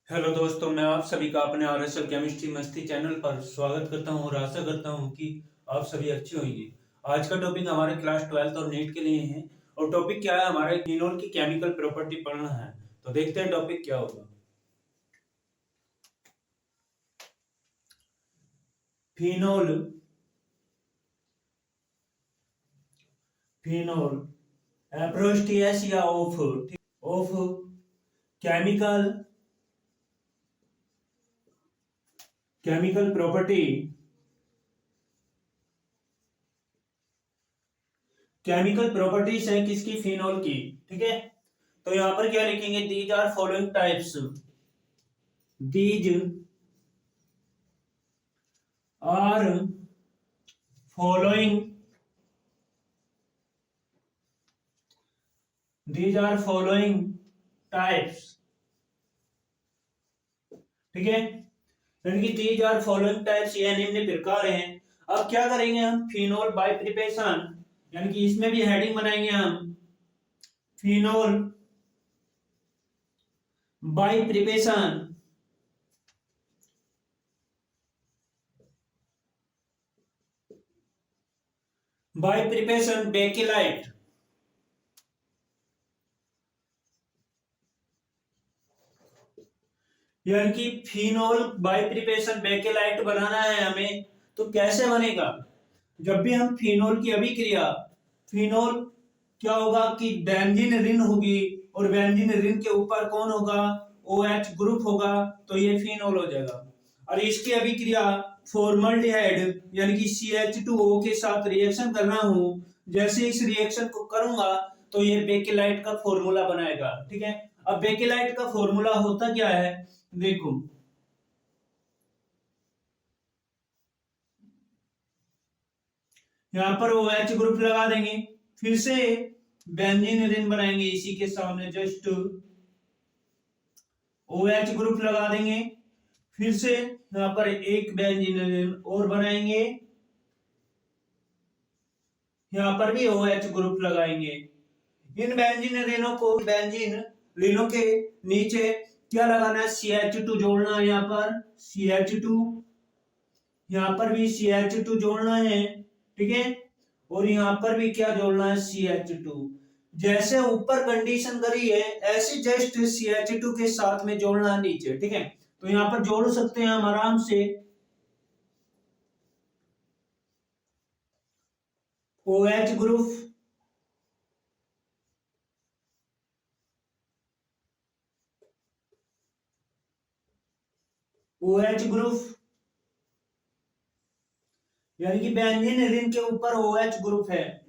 Hello दोस्तों, मैं आप सभी का अपने आरएसएल केमिस्ट्री मस्ती चैनल पर स्वागत करता हूं और आशा करता हूं कि आप सभी अच्छे होंगे। आज का टॉपिक हमारे क्लास 12 और नीट के लिए है और टॉपिक क्या है, हमारे फिनोल की केमिकल प्रॉपर्टी पढ़ना है। तो देखते हैं टॉपिक क्या होगा। फिनोल फिनोल एप्रोस्टिएसिया of chemical chemical property chemical properties है किसकी, फिनोल की। ठीक है, तो यहां पर क्या लिखेंगे, these are following types. These are following these are following types. ठीक है, यानी कि दीज आर फॉलोइंग टाइप्स, यह निम्न प्रकार हैं। अब क्या करेंगे हम, फिनोल बाय प्रिपरेशन, यानी कि इसमें भी हेडिंग बनाएंगे हम, फिनोल बाय प्रिपरेशन बेकेलाइट। यानी कि फिनोल बाय प्रिपरेशन बेकेलाइट बनाना है हमें। तो कैसे बनेगा, जब भी हम फिनोल की अभिक्रिया, फिनोल क्या होगा कि बेंजीन रिंग होगी और बेंजीन रिंग के ऊपर कौन होगा, OH ग्रुप होगा, तो ये फिनोल हो जाएगा। और इसकी अभिक्रिया फॉर्मल्डिहाइड यानी कि CH2O के साथ रिएक्शन करना हूं, जैसे इस रिएक्शन को करूंगा तो ये बेकेलाइट का फॉर्मूला बनाएगा। ठीक है, अब बेकेलाइट का फॉर्मूला होता क्या है, देखो यहां पर OH ग्रुप लगा देंगे, फिर से बेंजीन रिंग बनाएंगे, इसी के सामने जस्ट OH ग्रुप लगा देंगे, फिर से यहां पर एक बेंजीन रिंग और बनाएंगे, यहां पर भी OH ग्रुप लगाएंगे। इन बेंजीन रिंगों को, बेंजीन रिंगों के नीचे क्या लगाना है, CH2 जोड़ना है। यहाँ पर CH2, यहां पर भी CH2 जोड़ना है। ठीक है, और यहां पर भी क्या जोड़ना है, CH2। जैसे ऊपर कंडीशन करी है ऐसे जस्ट CH2 के साथ में जोड़ना है नीचे। ठीक है, तो यहां पर जोड़ सकते हैं हम आराम से, OH ग्रुप, OH ग्रुप यानी कि बेंजीन रिंग के ऊपर OH ग्रुप है,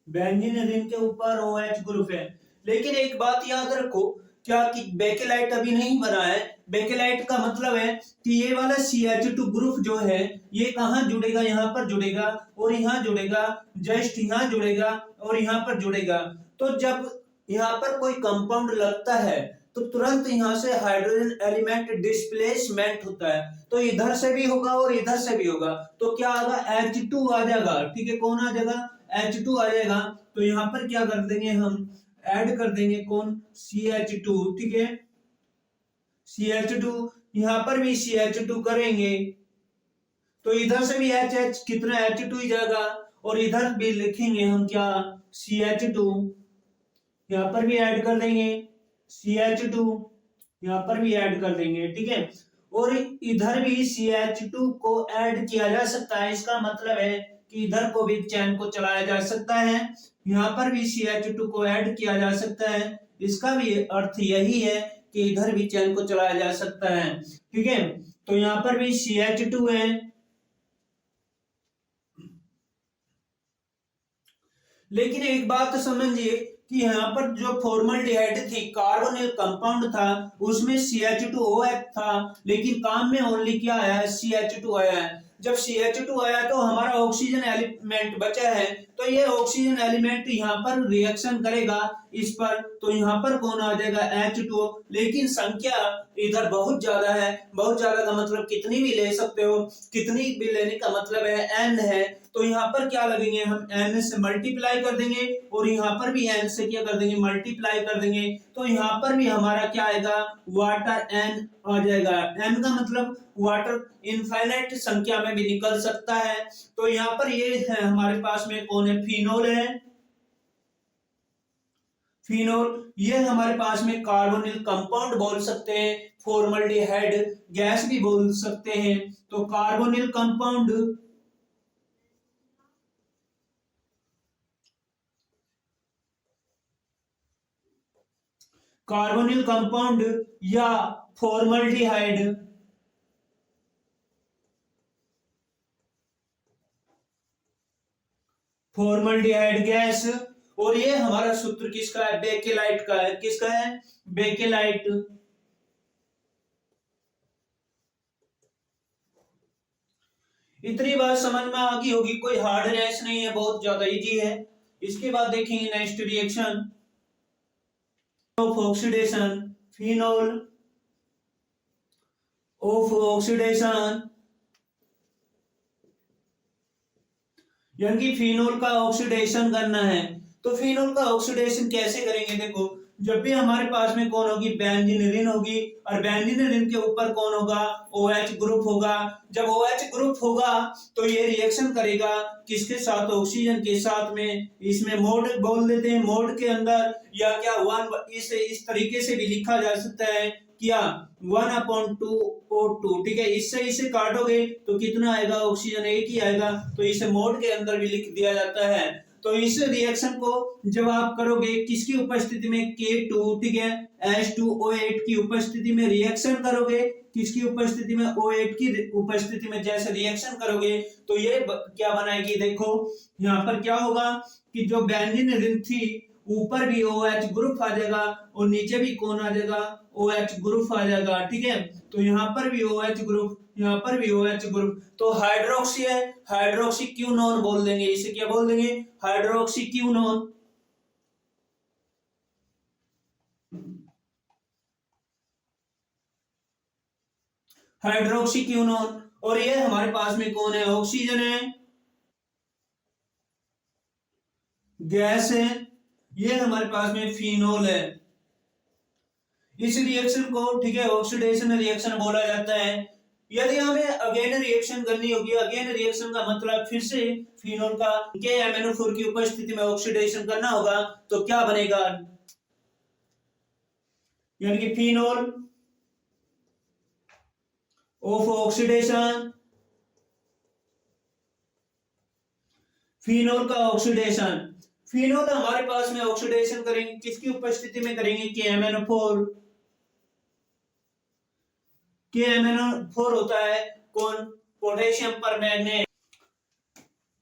बेंजीन रिंग के ऊपर OH ग्रुप है। लेकिन एक बात याद रखो, क्या कि बेकेलाइट अभी नहीं बना है। बेकेलाइट का मतलब है कि ये वाला CH2 ग्रुप जो है ये कहां जुड़ेगा, यहां पर जुड़ेगा और यहां जुड़ेगा, जस्ट यहां जुड़ेगा और यहां पर जुड़ेगा। तो जब यहां पर कोई कंपाउंड लगता है तो तुरंत यहां से हाइड्रोजन एलिमेंट डिस्प्लेसमेंट होता है, तो इधर से भी होगा और इधर से भी होगा, तो क्या आएगा, H2 आ जाएगा। ठीक है, कौन आ जाएगा, H2 आ जाएगा। तो यहां पर क्या कर देंगे हम, ऐड कर देंगे कौन, CH2। ठीक है, CH2, यहां पर भी CH2 करेंगे तो इधर से भी H कितना, H2 ही जाएगा, और इधर भी लिखेंगे हम क्या, CH2, यहां पर भी ऐड कर देंगे CH2, यहां पर भी ऐड कर देंगे। ठीक है, और इधर भी CH2 को ऐड किया जा सकता है, इसका मतलब है कि इधर को भी चैन को चलाया जा सकता है, यहां पर भी CH2 को ऐड किया जा सकता है। इसका भी अर्थ यही है कि इधर भी चैन को चलाया जा सकता है। ठीक है, तो यहां पर भी CH2 है। लेकिन एक बात समझिए कि यहाँ पर जो फॉर्मल्डिहाइड थी, कार्बोनिल कंपाउंड था, उसमें CH2OH था, लेकिन काम में ओनली क्या आया है, CH2 आया है। जब CH2 आया तो हमारा ऑक्सीजन एलिमेंट बचा है, तो ये ऑक्सीजन एलिमेंट यहाँ पर रिएक्शन करेगा इस पर, तो यहाँ पर कौन आ जाएगा H2O। लेकिन संख्या इधर बहुत ज्यादा है, बहुत ज्यादा का मतलब कितनी भी ले सकते हो, कितनी भी लेने का मतलब है N है, तो यहाँ पर क्या लगेंगे, हम N से मल्टीप्लाई कर देंगे और यहाँ पर भी N से क्या कर देंगे, मल्टीप्लाई कर देंगे, तो यहाँ पर भी हमारा क्या आएगा, वाटर N आ जाएगा। N का मतलब वाटर इनफाइनाइट संख्या में भी निकल सकता है। तो यहाँ पर ये है हमारे पास में कौन है, फिनोल है। फिनोल ये हमारे पास में कार्बोनिल कंपाउंड बोल सकते हैं, फॉर्मल्डिहाइड गैस भी बोल सकते हैं। तो कार्बोनिल कंपाउंड, कार्बोनिल कंपाउंड या फॉर्मल्डिहाइड, फॉर्मल्डिहाइड गैस। और ये हमारा सूत्र किसका है, बेकेलाइट का है। किसका है, बेकेलाइट। इतनी बात समझ में आ गई होगी, कोई हार्डनेस नहीं है, बहुत ज्यादा इजी है। इसके बाद देखेंगे next reaction of oxidation, phenol of oxidation, यानी कि फिनोल का ऑक्सीडेशन करना है। तो फिनोल का ऑक्सीडेशन कैसे करेंगे, देखो जब भी हमारे पास में कौन होगी, बेंजीन होगी, और बेंजीन के ऊपर कौन होगा, OH ग्रुप होगा। जब OH ग्रुप होगा तो ये रिएक्शन करेगा किसके साथ, ऑक्सीजन के साथ में। इसमें मोड बोल देते हैं, मोड के अंदर या क्या वन, इस तरीके से भी लिखा जा सकता है क्या, 1/2O2। ठीक है, इससे इसे काटोगे तो कितना आएगा, ऑक्सीजन एक ही आएगा, तो इसे मोड के अंदर भी लिख दिया जाता है। तो इस रिएक्शन को जब आप करोगे किसकी उपस्थिति में, K2, ठीक है, H2O8 की उपस्थिति में रिएक्शन करोगे, किसकी उपस्थिति में, O8 की उपस्थिति में जैसे रिएक्शन करोगे तो ये क्या बनाएगी, देखो यहाँ पर क्या होगा कि जो बेंजीन रिंग थी ऊपर भी OH ग्रुप आ जाएगा और नीचे भी कौन आ जाएगा, OH ग्रुप आ जाएगा। ठीक है, तो यहाँ पर भी OH ग्रुप, यहाँ पर भी OH ग्रुप। तो हाइड्रोक्सी है, हाइड्रोक्सी क्यूनोन बोल देंगे, इसे क्या बोल देंगे, हाइड्रोक्सी क्यूनोन। हाइड्रोक्सी क्यूनोन। और ये हमारे पास में कौन है, ऑक्सीजन है, गैस है, ये हमारे पास में फिनोल है। इस रिएक्शन को, ठीक है, ऑक्सीडेशन रिएक्शन बोला जाता है। यदि हमें अगेन रिएक्शन करनी होगी, अगेन रिएक्शन का मतलब फिर से फिनोल का KMnO4 की उपस्थिति में ऑक्सीडेशन करना होगा, तो क्या बनेगा, यानी कि फिनोल ऑफ ऑक्सीडेशन, फिनोल का ऑक्सीडेशन। फिनोल हमारे पास में ऑक्सीडेशन करेंगे किसकी उपस्थिति में करेंगे, KMnO4। KMnO4 होता है कौन, पोटेशियम परमैंगनेट।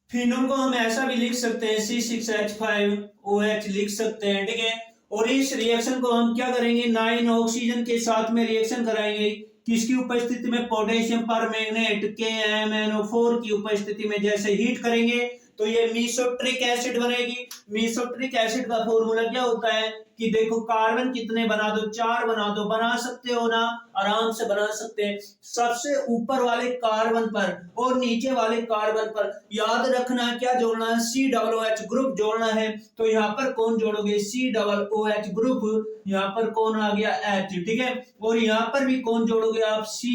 फिनोल को हम ऐसा भी लिख सकते हैं C6H5OH लिख सकते हैं। ठीक है, और इस रिएक्शन को हम क्या करेंगे, 9 ऑक्सीजन के साथ में रिएक्शन कराएंगे, किसकी उपस्थिति में, पोटेशियम परमैंगनेट KMnO4 की उपस्थिति में जैसे हीट करेंगे तो ये मीसोट्रिक एसिड बनेगी। मीसोट्रिक एसिड का फॉर्मूला क्या होता है कि देखो कार्बन कितने बना दो, 4 बना दो, बना सकते हो ना, आराम से बना सकते हैं। सबसे ऊपर वाले कार्बन पर और नीचे वाले कार्बन पर याद रखना क्या जोड़ना है, COOH ग्रुप जोड़ना है। तो यहाँ पर कौन जोड़ोगे, COOH ग्रुप, यहाँ पर कौन आ गया, H। ठीक है, और यहाँ पर भी कौन जोड़ोगे आप, C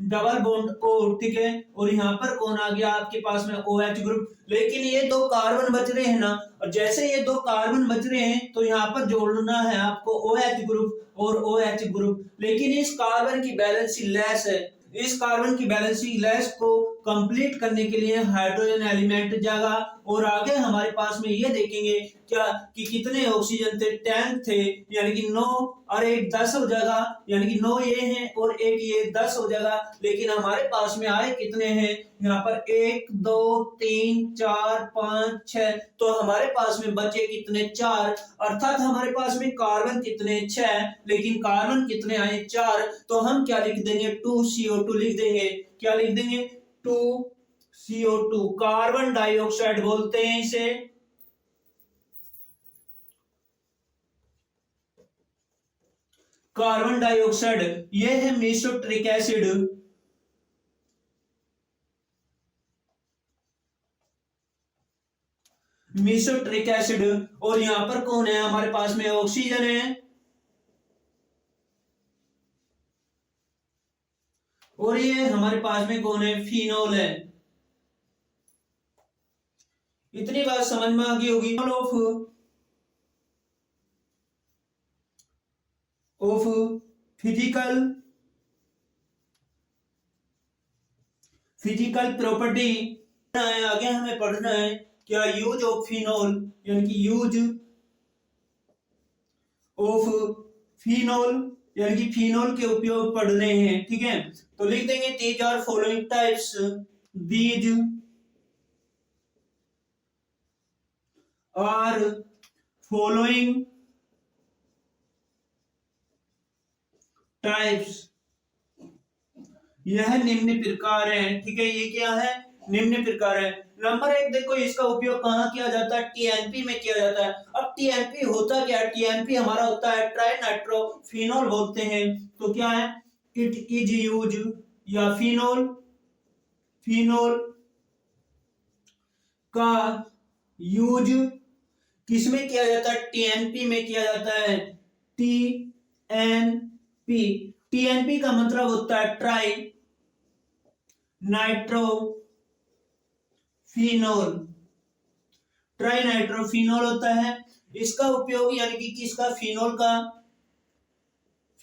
डबल बॉन्ड O। ठीक है, और यहाँ पर कौन आ गया आपके पास में, OH ग्रुप। लेकिन ये 2 कार्बन बच रहे हैं ना, और जैसे ये 2 कार्बन बच रहे हैं तो यहाँ पर जोड़ना है आपको OH ग्रुप और OH ग्रुप। लेकिन इस कार्बन की बैलेंसी लेस है, इस कार्बन की बैलेंसिंग लेस को कंप्लीट करने के लिए हाइड्रोजन एलिमेंट जागा। और आगे हमारे पास में ये देखेंगे क्या कि कितने ऑक्सीजन थे, 10 थे, यानी कि 9 और एक 10 हो जाएगा, यानी कि 9 ये हैं और एक ये 10 हो जाएगा। लेकिन हमारे पास में आए कितने हैं, यहाँ पर 1 2 3 4 5 6, तो हमारे पास में बचे कितने, 4। अर्थात हमारे पास में कार्बन कितने, 6, लेकिन कार्बन कितने आए, 4। तो हम क्या लिख देंगे, 2CO2 लिख देंगे। क्या लिख देंगे, 2CO2, कार्बन डाइऑक्साइड बोलते हैं इसे। कार्बन डाइऑक्साइड, ये है मेसोट्रिक एसिड। मेसोट्रिक एसिड। और यहां पर कौन है हमारे पास में? ऑक्सीजन है। और ये हमारे पास में कौन है? फिनोल है। इतनी बात समझ में आ गई होगी। Of physical property. आगे हमें पढ़ना है क्या? यूज ऑफ फिनोल, यानी कि यूज ऑफ फिनोल, यानी कि फिनोल के उपयोग पढ़ने हैं। ठीक है, तो लिख देंगे these are following types. These are following types, यह निम्न प्रकार है। ठीक है, ये क्या है? निम्न प्रकार है। नंबर एक देखो, इसका उपयोग कहाँ किया जाता है? टीएनपी में किया जाता है। अब टीएनपी होता क्या है? टीएनपी हमारा होता है ट्राई नाइट्रोफिनोल बोलते हैं। तो क्या है? इट इज यूज, या फिनोल का यूज किसमें किया जाता है? टीएनपी में किया जाता है। टीएनपी, टीएनपी का मतलब होता है ट्राई नाइट्रोफिनोल। ट्राई नाइट्रोफिनोल होता है। इसका उपयोग, यानी कि किसका? फिनोल का।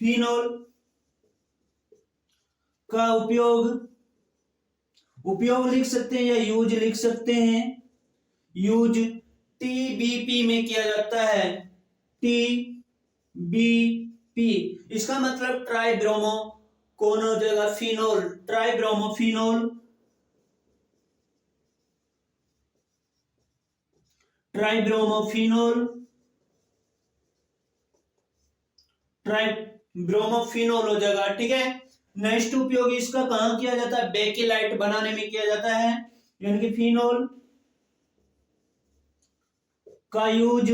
फिनोल का उपयोग लिख सकते हैं या यूज लिख सकते हैं। यूज टीबीपी में किया जाता है। टीबीपी, इसका मतलब ट्राई ब्रोमो कौन हो जाएगा? Phenol, tribromophenol. Tribromophenol, tribromophenol हो जाएगा। ठीक है, नेक्स्ट उपयोग इसका कहां किया जाता है? बेकेलाइट बनाने में किया जाता है, यानी कि फिनोल का यूज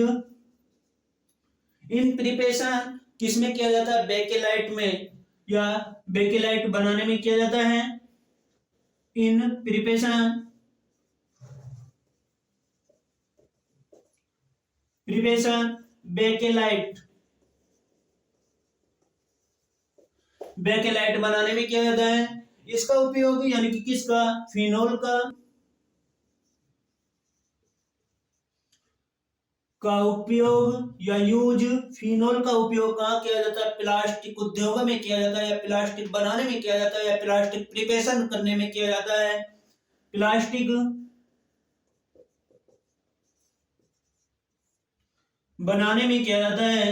इन प्रिपरेशन किसमें किया जाता है? बेकेलाइट में, या बेकेलाइट बनाने में किया जाता है। इन प्रिपरेशन बेकेलाइट, बेकेलाइट बनाने में किया जाता है। इसका उपयोग, यानी कि किसका? फिनोल का उपयोग या यूज, फिनोल का उपयोग कहाँ किया जाता है? प्लास्टिक उद्योग में किया जाता है, या प्लास्टिक बनाने में किया जाता है, या प्लास्टिक प्रिपरेशन करने में किया जाता है। प्लास्टिक बनाने में किया जाता है।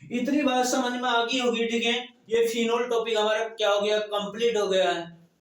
इतनी बात समझ में आ गई होगी। ठीक है, ये फिनोल टॉपिक हमारा क्या हो गया? कंप्लीट हो गया है।